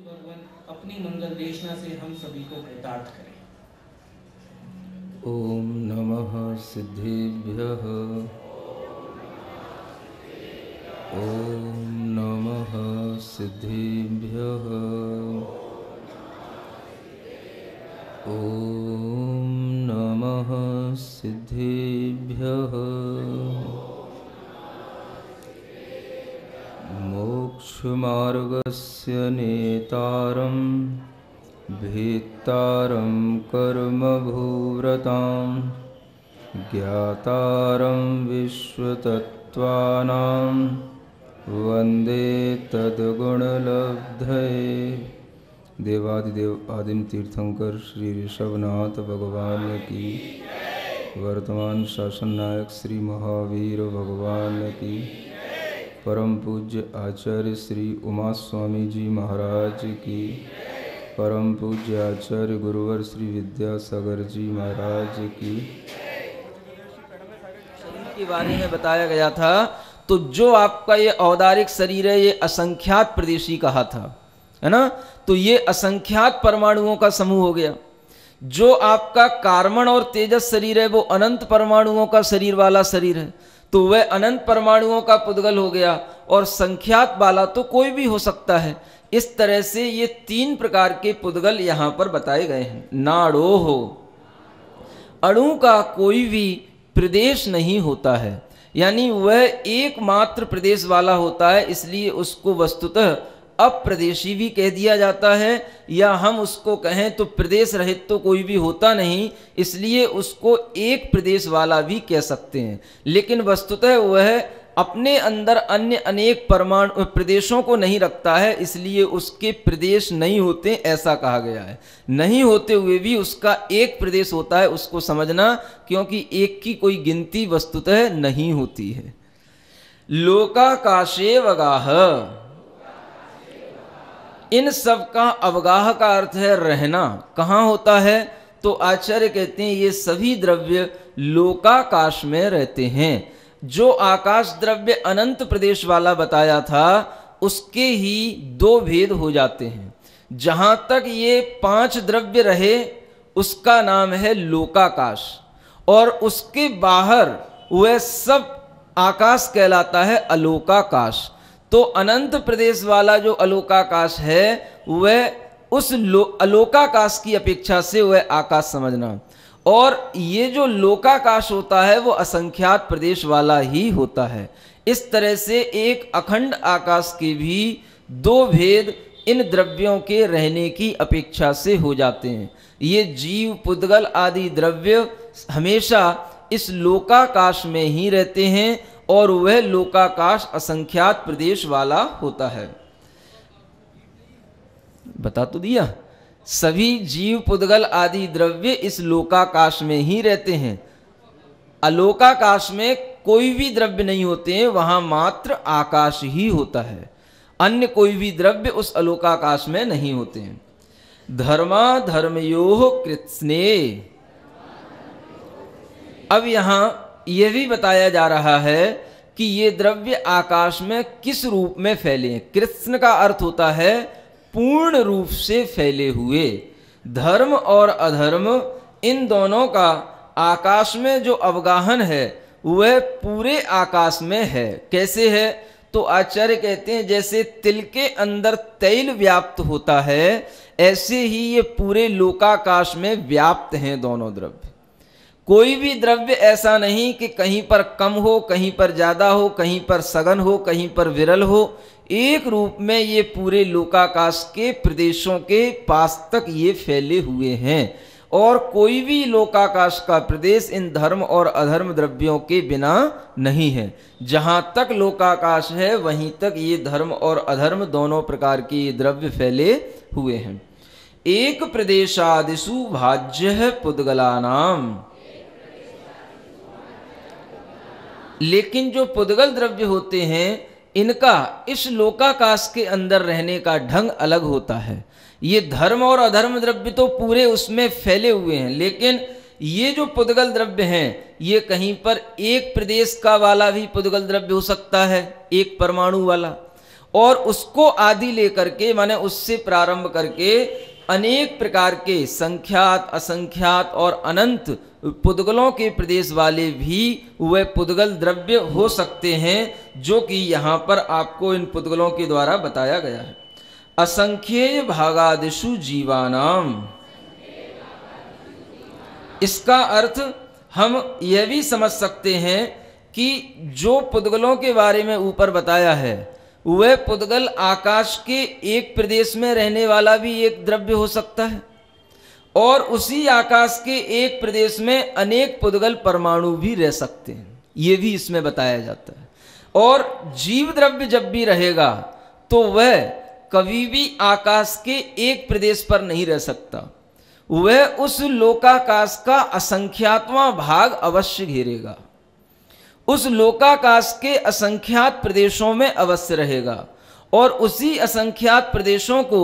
भगवान अपनी मंगल देशना से हम सभी को कृतार्थ करें। ओम नमः सिद्धेभ्यः। ओम नमः सिद्धेभ्यः। ओम नमः सिद्धेभ्यः। मोक्षमार्गस्य नेतारं भेत्तारं कर्मभूव्रतां ज्ञातारं विश्वतत्त्वानां वन्दे तद्गुणलब्धये। देवादिदेव आदिम तीर्थंकर श्री ऋषभनाथ भगवान की, वर्तमान शासन नायक श्री महावीर भगवान की, परम पूज्य आचार्य श्री उमा स्वामी जी महाराज की, परम पूज्य आचार्य गुरुवर श्री विद्यासागर जी महाराज की। शरीर के बारे में बताया गया था, तो जो आपका ये औदारिक शरीर है ये असंख्यात प्रदेशी कहा था, है ना। तो ये असंख्यात परमाणुओं का समूह हो गया। जो आपका कार्बन और तेजस शरीर है वो अनंत परमाणुओं का शरीर वाला शरीर है, तो वह अनंत परमाणुओं का पुद्गल हो गया। और संख्यात वाला तो कोई भी हो सकता है। इस तरह से ये 3 प्रकार के पुद्गल यहाँ पर बताए गए हैं। नाड़ो हो, अणु का कोई भी प्रदेश नहीं होता है, यानी वह एकमात्र प्रदेश वाला होता है, इसलिए उसको वस्तुतः अप्रदेशी भी कह दिया जाता है। या हम उसको कहें तो प्रदेश रहित तो कोई भी होता नहीं, इसलिए उसको एक प्रदेश वाला भी कह सकते हैं। लेकिन वस्तुतः वह अपने अंदर अन्य अनेक परमाणु प्रदेशों को नहीं रखता है, इसलिए उसके प्रदेश नहीं होते ऐसा कहा गया है। नहीं होते हुए भी उसका एक प्रदेश होता है, उसको समझना, क्योंकि एक की कोई गिनती वस्तुतः नहीं होती है। लोकाकाशे वगाह, इन सब का अवगाह का अर्थ है रहना। कहाँ होता है? तो आचार्य कहते हैं ये सभी द्रव्य लोकाकाश में रहते हैं। जो आकाश द्रव्य अनंत प्रदेश वाला बताया था उसके ही 2 भेद हो जाते हैं। जहाँ तक ये 5 द्रव्य रहे उसका नाम है लोकाकाश, और उसके बाहर वह सब आकाश कहलाता है अलोकाकाश। तो अनंत प्रदेश वाला जो अलोकाकाश है वह उस अलोकाकाश की अपेक्षा से वह आकाश समझना। और ये जो लोकाकाश होता है वो असंख्यात प्रदेश वाला ही होता है। इस तरह से एक अखंड आकाश के भी 2 भेद इन द्रव्यों के रहने की अपेक्षा से हो जाते हैं। ये जीव पुद्गल आदि द्रव्य हमेशा इस लोकाकाश में ही रहते हैं, और वह लोकाकाश असंख्यात प्रदेश वाला होता है। बता तो दिया, सभी जीव पुद्गल आदि द्रव्य इस लोकाकाश में ही रहते हैं। अलोकाकाश में कोई भी द्रव्य नहीं होते हैं, वहां मात्र आकाश ही होता है। अन्य कोई भी द्रव्य उस अलोकाकाश में नहीं होते हैं। धर्मा धर्मयोः कृत्स्ने, अब यहां यह भी बताया जा रहा है कि ये द्रव्य आकाश में किस रूप में फैले हैं। कृत्स्न का अर्थ होता है पूर्ण रूप से फैले हुए। धर्म और अधर्म इन दोनों का आकाश में जो अवगाहन है वह पूरे आकाश में है। कैसे है? तो आचार्य कहते हैं जैसे तिल के अंदर तैल व्याप्त होता है, ऐसे ही ये पूरे लोकाकाश में व्याप्त हैं दोनों द्रव्य। कोई भी द्रव्य ऐसा नहीं कि कहीं पर कम हो, कहीं पर ज्यादा हो, कहीं पर सघन हो, कहीं पर विरल हो। एक रूप में ये पूरे लोकाकाश के प्रदेशों के पास तक ये फैले हुए हैं, और कोई भी लोकाकाश का प्रदेश इन धर्म और अधर्म द्रव्यों के बिना नहीं है। जहाँ तक लोकाकाश है वहीं तक ये धर्म और अधर्म दोनों प्रकार के ये द्रव्य फैले हुए हैं। एक प्रदेशादिषु भाज्य पुद्गलानाम, लेकिन जो पुद्गल द्रव्य होते हैं इनका इस लोकाकाश के अंदर रहने का ढंग अलग होता है। ये धर्म और अधर्म द्रव्य तो पूरे उसमें फैले हुए हैं, लेकिन ये जो पुद्गल द्रव्य हैं ये कहीं पर एक प्रदेश का वाला भी पुद्गल द्रव्य हो सकता है, एक परमाणु वाला, और उसको आदि लेकर के, माने उससे प्रारंभ करके अनेक प्रकार के संख्यात, असंख्यात और अनंत पुद्गलों के प्रदेश वाले भी वह पुद्गल द्रव्य हो सकते हैं, जो कि यहाँ पर आपको इन पुद्गलों के द्वारा बताया गया है। असंख्येय भागादिषु जीवानाम, इसका अर्थ हम यह भी समझ सकते हैं कि जो पुद्गलों के बारे में ऊपर बताया है वह पुद्गल आकाश के एक प्रदेश में रहने वाला भी एक द्रव्य हो सकता है, और उसी आकाश के एक प्रदेश में अनेक पुद्गल परमाणु भी रह सकते हैं, ये भी इसमें बताया जाता है। और जीव द्रव्य जब भी रहेगा तो वह कभी भी आकाश के एक प्रदेश पर नहीं रह सकता, वह उस लोकाकाश का असंख्यातवां भाग अवश्य घेरेगा, उस लोकाकाश के असंख्यात प्रदेशों में अवश्य रहेगा, और उसी असंख्यात प्रदेशों को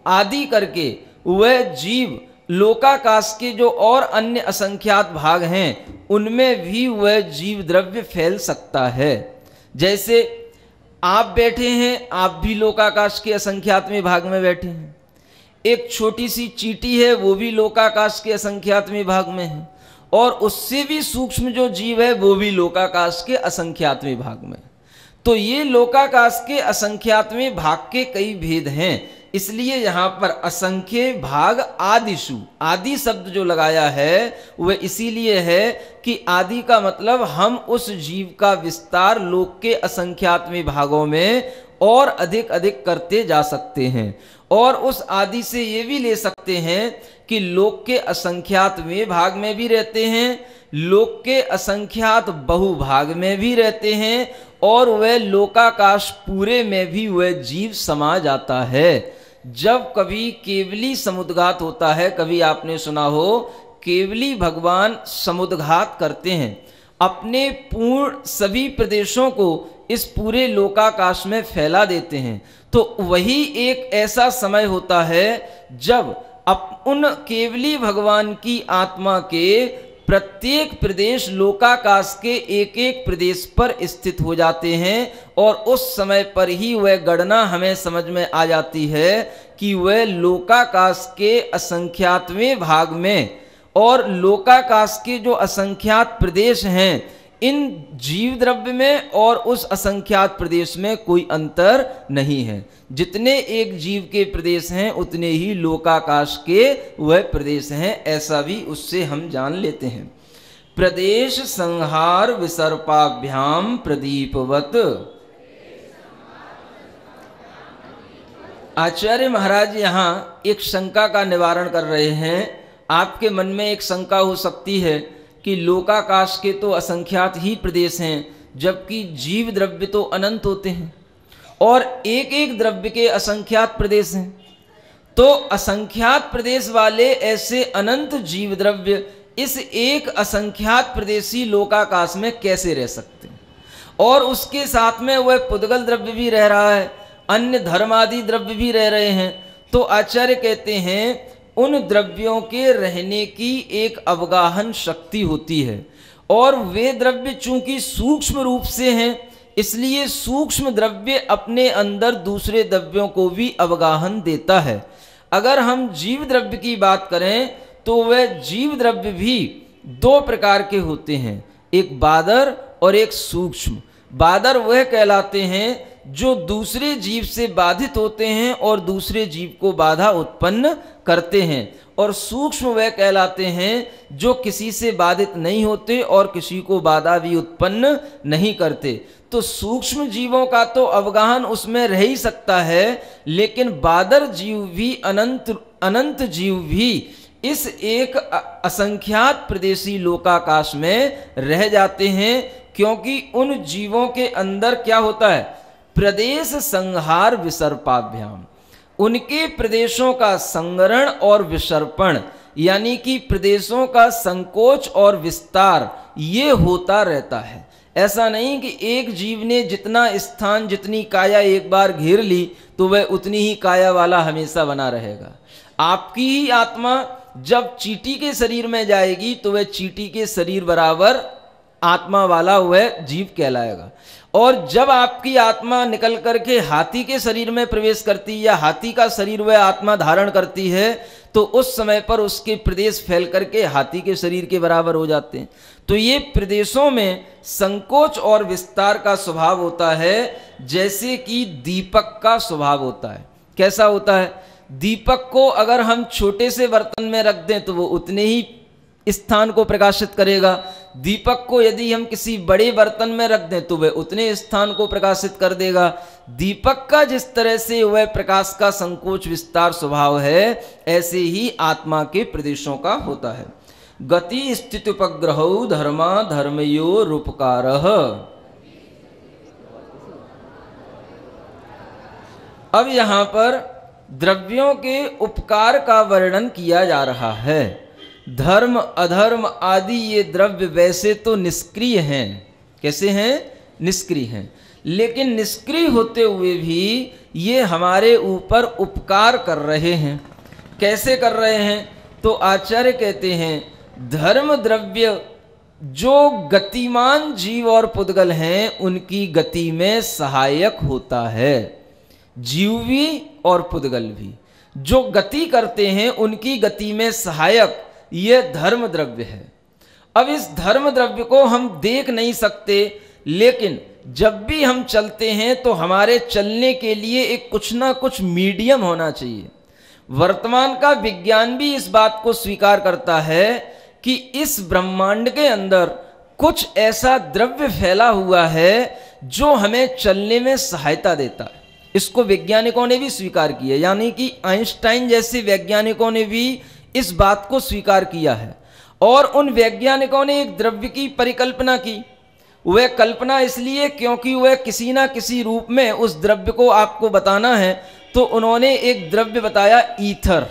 आदि करके वह जीव लोकाकाश के जो और अन्य असंख्यात भाग हैं उनमें भी वह जीव द्रव्य फैल सकता है। जैसे आप बैठे हैं, आप भी लोकाकाश के असंख्यातवें भाग में बैठे हैं, एक छोटी सी चींटी है वो भी लोकाकाश के असंख्यातवें भाग में है, और उससे भी सूक्ष्म जो जीव है वो भी लोकाकाश के असंख्यातवें भाग में। तो ये लोकाकाश के असंख्यातवें भाग के कई भेद हैं, इसलिए यहाँ पर असंख्य भाग आदिशु, आदि शब्द जो लगाया है वह इसीलिए है कि आदि का मतलब हम उस जीव का विस्तार लोक के असंख्यातवें भागों में और अधिक अधिक करते जा सकते हैं। और उस आदि से ये भी ले सकते हैं कि लोक के असंख्यातवें भाग में भी रहते हैं, लोक के असंख्यात बहुभाग में भी रहते हैं, और वह लोकाकाश पूरे में भी वह जीव समा जाता है। जब कभी केवली समुद्घात होता है, कभी आपने सुना हो केवली भगवान समुद्घात करते हैं, अपने पूर्ण सभी प्रदेशों को इस पूरे लोकाकाश में फैला देते हैं, तो वही एक ऐसा समय होता है जब उन केवली भगवान की आत्मा के प्रत्येक प्रदेश लोकाकाश के एक एक प्रदेश पर स्थित हो जाते हैं, और उस समय पर ही वह गणना हमें समझ में आ जाती है कि वह लोकाकाश के असंख्यातवें भाग में और लोकाकाश के जो असंख्यात प्रदेश हैं इन जीव द्रव्य में और उस असंख्यात प्रदेश में कोई अंतर नहीं है। जितने एक जीव के प्रदेश हैं उतने ही लोकाकाश के वह प्रदेश हैं, ऐसा भी उससे हम जान लेते हैं। प्रदेश संहार विसर्पाभ्याम प्रदीपवत, आचार्य महाराज यहाँ एक शंका का निवारण कर रहे हैं। आपके मन में एक शंका हो सकती है कि लोकाकाश के तो असंख्यात ही प्रदेश हैं, जबकि जीव द्रव्य तो अनंत होते हैं और एक एक द्रव्य के असंख्यात प्रदेश हैं। तो असंख्यात प्रदेश वाले ऐसे अनंत जीव द्रव्य इस एक असंख्यात प्रदेशी लोकाकाश में कैसे रह सकते हैं? और उसके साथ में वह पुद्गल द्रव्य भी रह रहा है, अन्य धर्मादि द्रव्य भी रह रहे हैं। तो आचार्य कहते हैं उन द्रव्यों के रहने की एक अवगाहन शक्ति होती है, और वे द्रव्य चूंकि सूक्ष्म रूप से हैं इसलिए सूक्ष्म द्रव्य अपने अंदर दूसरे द्रव्यों को भी अवगाहन देता है। अगर हम जीव द्रव्य की बात करें तो वह जीव द्रव्य भी दो प्रकार के होते हैं, एक बादर और एक सूक्ष्म। बादर वह कहलाते हैं जो दूसरे जीव से बाधित होते हैं और दूसरे जीव को बाधा उत्पन्न करते हैं, और सूक्ष्म वह कहलाते हैं जो किसी से बाधित नहीं होते और किसी को बाधा भी उत्पन्न नहीं करते। तो सूक्ष्म जीवों का तो अवगाहन उसमें रह ही सकता है, लेकिन बादर जीव भी अनंत जीव भी इस एक असंख्यात प्रदेशी लोकाकाश में रह जाते हैं, क्योंकि उन जीवों के अंदर क्या होता है? प्रदेश संहार विसर्पाभ्याम, उनके प्रदेशों का संगरण और विसर्पण, यानी कि प्रदेशों का संकोच और विस्तार ये होता रहता है। ऐसा नहीं कि एक जीव ने जितना स्थान जितनी काया एक बार घेर ली तो वह उतनी ही काया वाला हमेशा बना रहेगा। आपकी ही आत्मा जब चींटी के शरीर में जाएगी तो वह चींटी के शरीर बराबर आत्मा वाला वह जीव कहलाएगा। और जब आपकी आत्मा निकल करके हाथी के शरीर में प्रवेश करती है या हाथी का शरीर वह आत्मा धारण करती है, तो उस समय पर उसके प्रदेश फैल करके हाथी के शरीर के बराबर हो जाते हैं। तो ये प्रदेशों में संकोच और विस्तार का स्वभाव होता है, जैसे कि दीपक का स्वभाव होता है। कैसा होता है? दीपक को अगर हम छोटे से बर्तन में रख दें तो वो उतने ही स्थान को प्रकाशित करेगा। दीपक को यदि हम किसी बड़े बर्तन में रख दें तो वह उतने स्थान को प्रकाशित कर देगा। दीपक का जिस तरह से वह प्रकाश का संकोच विस्तार स्वभाव है, ऐसे ही आत्मा के प्रदेशों का होता है। गति स्थिति उपग्रहो धर्मा धर्मयो रूपकारः। अब यहां पर द्रव्यों के उपकार का वर्णन किया जा रहा है। धर्म अधर्म आदि ये द्रव्य वैसे तो निष्क्रिय हैं। कैसे हैं? निष्क्रिय हैं, लेकिन निष्क्रिय होते हुए भी ये हमारे ऊपर उपकार कर रहे हैं। कैसे कर रहे हैं? तो आचार्य कहते हैं धर्म द्रव्य जो गतिमान जीव और पुद्गल हैं उनकी गति में सहायक होता है। जीव भी और पुद्गल भी जो गति करते हैं उनकी गति में सहायक यह धर्म द्रव्य है। अब इस धर्म द्रव्य को हम देख नहीं सकते, लेकिन जब भी हम चलते हैं तो हमारे चलने के लिए एक कुछ ना कुछ मीडियम होना चाहिए। वर्तमान का विज्ञान भी इस बात को स्वीकार करता है कि इस ब्रह्मांड के अंदर कुछ ऐसा द्रव्य फैला हुआ है जो हमें चलने में सहायता देता है। इसको वैज्ञानिकों ने भी स्वीकार किया, यानी कि आइंस्टाइन जैसे वैज्ञानिकों ने भी इस बात को स्वीकार किया है। और उन वैज्ञानिकों ने एक द्रव्य की परिकल्पना की। वह कल्पना इसलिए क्योंकि वह किसी ना किसी रूप में उस द्रव्य को आपको बताना है, तो उन्होंने एक द्रव्य बताया ईथर।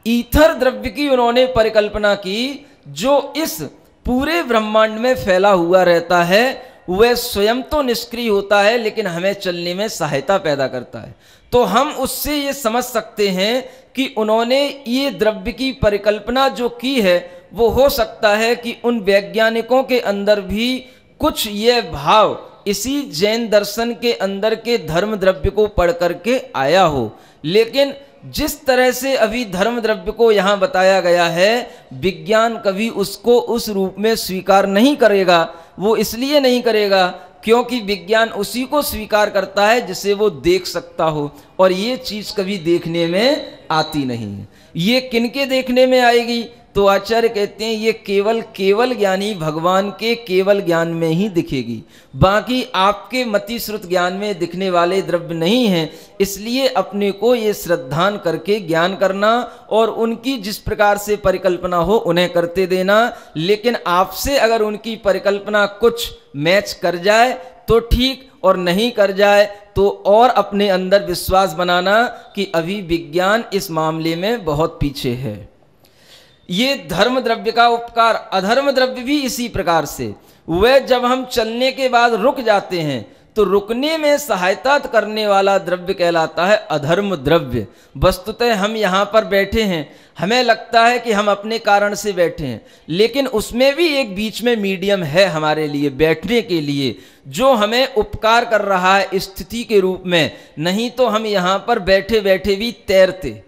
ईथर द्रव्य की उन्होंने परिकल्पना की जो इस पूरे ब्रह्मांड में फैला हुआ रहता है। वह स्वयं तो निष्क्रिय होता है लेकिन हमें चलने में सहायता पैदा करता है। तो हम उससे ये समझ सकते हैं कि उन्होंने ये द्रव्य की परिकल्पना जो की है वो हो सकता है कि उन वैज्ञानिकों के अंदर भी कुछ ये भाव इसी जैन दर्शन के अंदर के धर्म द्रव्य को पढ़ करके आया हो। लेकिन जिस तरह से अभी धर्म द्रव्य को यहाँ बताया गया है, विज्ञान कभी उसको उस रूप में स्वीकार नहीं करेगा। वो इसलिए नहीं करेगा क्योंकि विज्ञान उसी को स्वीकार करता है जिसे वो देख सकता हो, और ये चीज कभी देखने में आती नहीं है। ये किनके देखने में आएगी? तो आचार्य कहते हैं ये केवल ज्ञानी भगवान के केवल ज्ञान में ही दिखेगी। बाकी आपके मति श्रुत ज्ञान में दिखने वाले द्रव्य नहीं हैं। इसलिए अपने को ये श्रद्धान करके ज्ञान करना और उनकी जिस प्रकार से परिकल्पना हो उन्हें करते देना। लेकिन आपसे अगर उनकी परिकल्पना कुछ मैच कर जाए तो ठीक, और नहीं कर जाए तो और अपने अंदर विश्वास बनाना कि अभी विज्ञान इस मामले में बहुत पीछे है। ये धर्म द्रव्य का उपकार। अधर्म द्रव्य भी इसी प्रकार से, वह जब हम चलने के बाद रुक जाते हैं तो रुकने में सहायता करने वाला द्रव्य कहलाता है अधर्म द्रव्य। वस्तुतः हम यहाँ पर बैठे हैं, हमें लगता है कि हम अपने कारण से बैठे हैं, लेकिन उसमें भी एक बीच में मीडियम है हमारे लिए बैठने के लिए, जो हमें उपकार कर रहा है स्थिति के रूप में। नहीं तो हम यहाँ पर बैठे बैठे भी तैरते।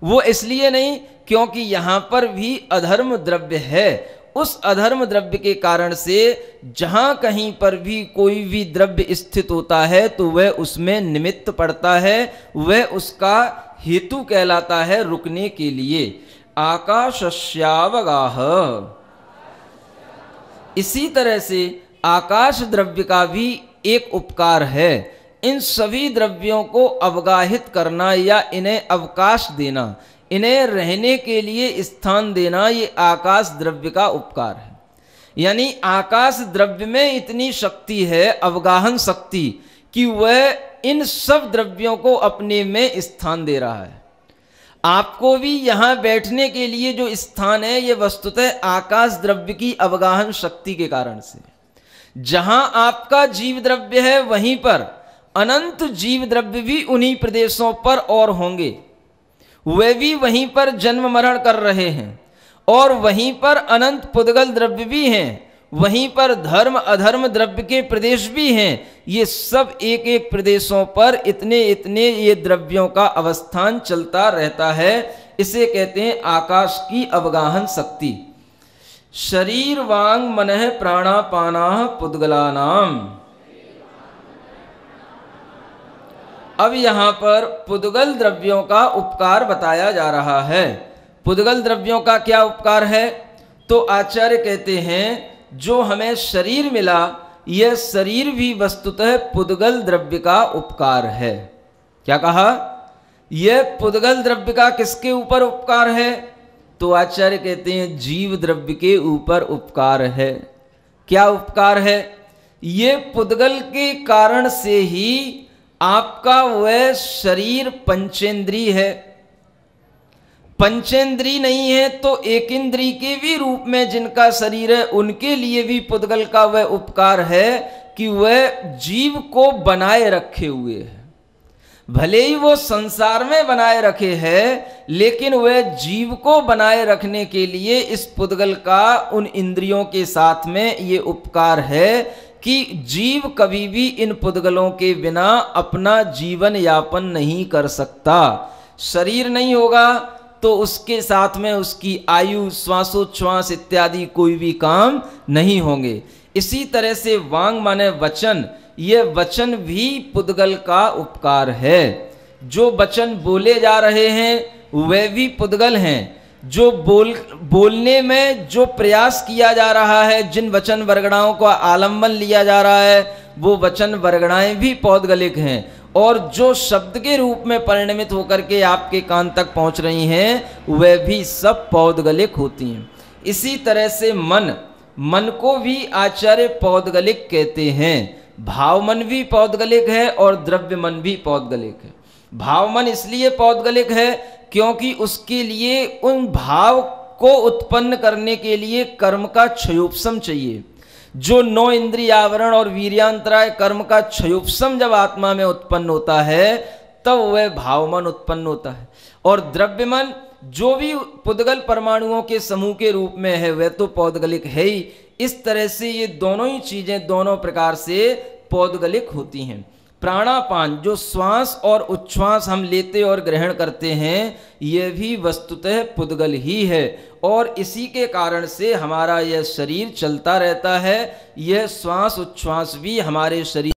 वो इसलिए नहीं क्योंकि यहाँ पर भी अधर्म द्रव्य है। उस अधर्म द्रव्य के कारण से जहाँ कहीं पर भी कोई भी द्रव्य स्थित होता है तो वह उसमें निमित्त पड़ता है, वह उसका हेतु कहलाता है रुकने के लिए। आकाशस्यावगाह, इसी तरह से आकाश द्रव्य का भी एक उपकार है। इन सभी द्रव्यों को अवगाहित करना या इन्हें अवकाश देना, इन्हें रहने के लिए स्थान देना, ये आकाश द्रव्य का उपकार है। यानी आकाश द्रव्य में इतनी शक्ति है, अवगाहन शक्ति, कि वह इन सब द्रव्यों को अपने में स्थान दे रहा है। आपको भी यहाँ बैठने के लिए जो स्थान है ये वस्तुतः आकाश द्रव्य की अवगाहन शक्ति के कारण से। जहां आपका जीव द्रव्य है वहीं पर अनंत जीव द्रव्य भी उन्हीं प्रदेशों पर और होंगे। वे भी वहीं पर जन्म मरण कर रहे हैं, और वहीं पर अनंत पुद्गल द्रव्य भी हैं, वहीं पर धर्म अधर्म द्रव्य के प्रदेश भी हैं। ये सब एक एक प्रदेशों पर इतने इतने ये द्रव्यों का अवस्थान चलता रहता है। इसे कहते हैं आकाश की अवगाहन शक्ति। शरीर वांग मनः प्राणापानाः पुद्गलानाम। अब यहां पर पुद्गल द्रव्यों का उपकार बताया जा रहा है। पुद्गल द्रव्यों का क्या उपकार है? तो आचार्य कहते हैं जो हमें शरीर मिला, यह शरीर भी वस्तुतः पुद्गल द्रव्य का उपकार है। क्या कहा? यह पुद्गल द्रव्य का किसके ऊपर उपकार है? तो आचार्य कहते हैं जीव द्रव्य के ऊपर उपकार है। क्या उपकार है? ये पुद्गल के कारण से ही आपका वह शरीर पंचेंद्रिय है। पंचेंद्रिय नहीं है तो एक इंद्रिय के भी रूप में जिनका शरीर है, उनके लिए भी पुद्गल का वह उपकार है कि वह जीव को बनाए रखे हुए है। भले ही वो संसार में बनाए रखे हैं, लेकिन वह जीव को बनाए रखने के लिए इस पुद्गल का उन इंद्रियों के साथ में ये उपकार है कि जीव कभी भी इन पुद्गलों के बिना अपना जीवन यापन नहीं कर सकता। शरीर नहीं होगा तो उसके साथ में उसकी आयु, श्वासोच्छ्वास इत्यादि कोई भी काम नहीं होंगे। इसी तरह से वांग माने वचन, यह वचन भी पुद्गल का उपकार है। जो वचन बोले जा रहे हैं वे भी पुद्गल हैं। जो बोलने में जो प्रयास किया जा रहा है, जिन वचन वर्गणाओं का आलंबन लिया जा रहा है, वो वचन वर्गणाएं भी पौद्गलिक हैं। और जो शब्द के रूप में परिणमित होकर के आपके कान तक पहुंच रही हैं, वह भी सब पौद्गलिक होती हैं। इसी तरह से मन को भी आचार्य पौद्गलिक कहते हैं। भाव मन भी पौद्गलिक है और द्रव्य मन भी पौद्गलिक है। भाव मन इसलिए पौद्गलिक है क्योंकि उसके लिए उन भाव को उत्पन्न करने के लिए कर्म का क्षयोपशम चाहिए। जो 9 इंद्रिय आवरण और वीर्यांतराय कर्म का क्षयोपशम जब आत्मा में उत्पन्न होता है, तब वह भाव मन उत्पन्न होता है। और द्रव्य मन जो भी पुद्गल परमाणुओं के समूह के रूप में है, वह तो पौद्गलिक है ही। इस तरह से ये दोनों ही चीजें दोनों प्रकार से पौद्गलिक होती हैं। प्राणापान, जो श्वास और उच्छ्वास हम लेते और ग्रहण करते हैं, यह भी वस्तुतः पुद्गल ही है। और इसी के कारण से हमारा यह शरीर चलता रहता है। यह श्वास उच्छ्वास भी हमारे शरीर